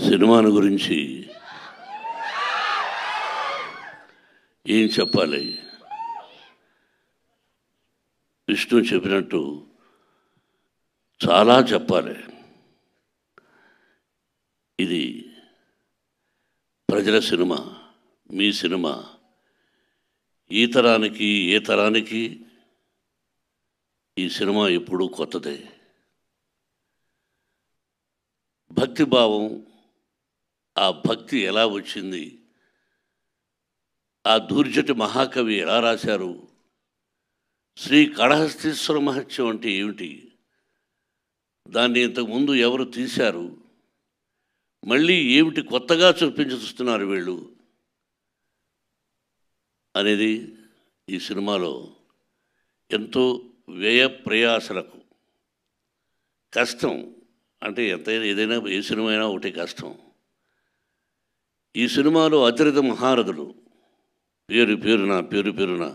సినిమాను గురించి ఏం చెప్పాలి? విష్ణు చెప్పినట్టు చాలా చెప్పాలి. ఇది ప్రజల సినిమా, మీ సినిమా. ఈ తరానికి ఏ తరానికి ఈ సినిమా ఎప్పుడూ కొత్తదే. భక్తిభావం, ఆ భక్తి ఎలా వచ్చింది, ఆ దూర్జటి మహాకవి ఎలా రాశారు, శ్రీ కాళహస్తీశ్వర మహత్యం అంటే ఏమిటి, దాన్ని ఇంతకుముందు ఎవరు తీశారు, మళ్ళీ ఏమిటి కొత్తగా చూస్తున్నారు వీళ్ళు అనేది ఈ సినిమాలో ఎంతో వ్యయ ప్రయాసలకు కష్టం. అంటే ఎంతైనా ఏదైనా ఏ సినిమా అయినా ఒకటి కష్టం. ఈ సినిమాలో అతిరథ మహారథులు పేరు పేరున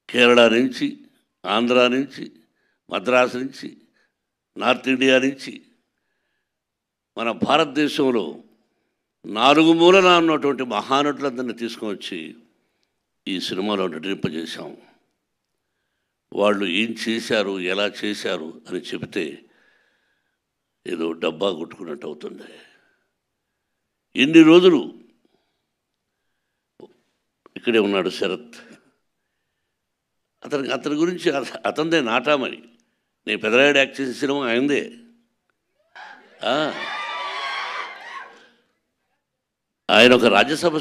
కేరళ నుంచి, ఆంధ్ర నుంచి, మద్రాసు నుంచి, నార్త్ ఇండియా నుంచి, మన భారతదేశంలో 4 మూలన ఉన్నటువంటి మహానటులందరినీ తీసుకువచ్చి ఈ సినిమాలో నటింపజేశాం. వాళ్ళు ఏం చేశారు, ఎలా చేశారు అని చెబితే ఏదో డబ్బా కొట్టుకున్నట్టు అవుతుంది. ఎన్ని రోజులు ఇక్కడే ఉన్నాడు శరత్. అతని గురించి అతనిదే నాటామని. నేను పెదరాయుడు యాక్ట్ చేసిన సినిమా అయిందే. ఆయన ఒక రాజ్యసభ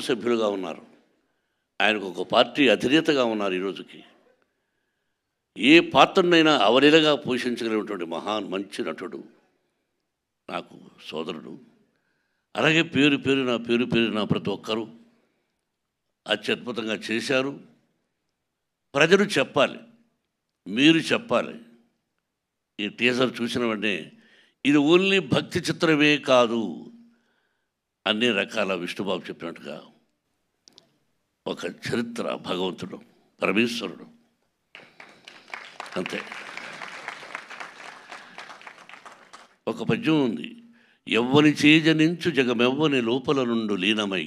సభ్యుడుగా ఉన్నారు. ఆయనకు ఒక పార్టీ అధినేతగా ఉన్నారు. ఈరోజుకి ఏ పాత్రనైనా అవలీలగా పోషించగలిగినటువంటి మంచి నటుడు, నాకు సోదరుడు. అలాగే పేరున ప్రతి ఒక్కరూ అత్యద్భుతంగా చేశారు. ప్రజలు చెప్పాలి, మీరు చెప్పాలి. ఈ టీజర్ చూసిన వెంటనే ఇది ఓన్లీ భక్తి చిత్రమే కాదు, అన్ని రకాల విష్ణుబాబు చెప్పినట్టుగా ఒక చరిత్ర, భగవంతుడు, పరమేశ్వరుడు, అంతే. ఒక పద్యం ఉంది, ఎవ్వని చేజనించు జగమెవ్వని లోపల నుండు లీనమై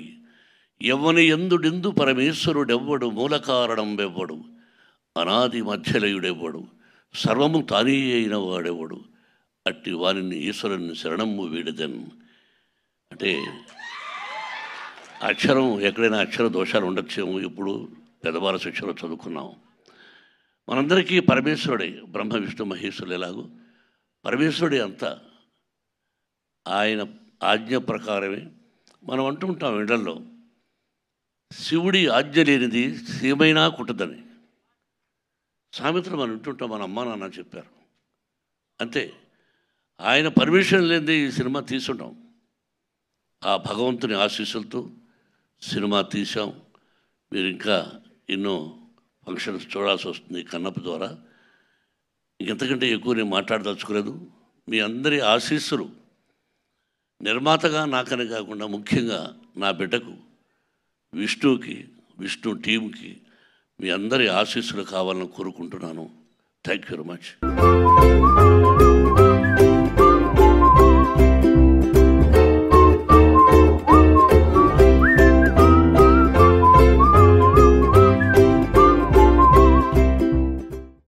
ఎవ్వని ఎందుడిందు పరమేశ్వరుడెవ్వడు, మూల కారణం వెవ్వడు, అనాది మధ్యలయుడెవ్వడు, సర్వము తానే అయిన వాడెవ్వడు, అట్టి వారిని ఈశ్వరుని శరణము వీడదన్. అంటే అక్షరం ఎక్కడైనా అక్షర దోషాలు ఉండొచ్చేమో. ఇప్పుడు పెద్దవార శిక్షలో చదువుకున్నాం. మనందరికీ పరమేశ్వరుడే, బ్రహ్మ విష్ణు మహేశ్వరులు ఎలాగో పరమేశ్వరుడే అంతా. ఆయన ఆజ్ఞ ప్రకారమే మనం అంటుంటాం ఇళ్లలో, శివుడి ఆజ్ఞ లేనిది సీమైనా కుట్టదని. సామెతలు మనం వింటుంటాం, మన అమ్మా నాన్న చెప్పారు. అంతే, ఆయన పర్మిషన్ లేనిదే ఈ సినిమా తీసుంటాం. ఆ భగవంతుని ఆశీస్సులతో సినిమా తీసాం. మీరు ఇంకా ఎన్నో ఫంక్షన్స్ చూడాల్సి వస్తుంది కన్నప్ప ద్వారా. ఇంకెంతకంటే ఎక్కువ నేను మాట్లాడదలుచుకోలేదు. మీ అందరి ఆశీస్సులు నిర్మాతగా నాకని కాకుండా ముఖ్యంగా నా బిడ్డకు విష్ణుకి, విష్ణు టీంకి మీ అందరి ఆశీస్సులు కావాలని కోరుకుంటున్నాను. Thank you very much.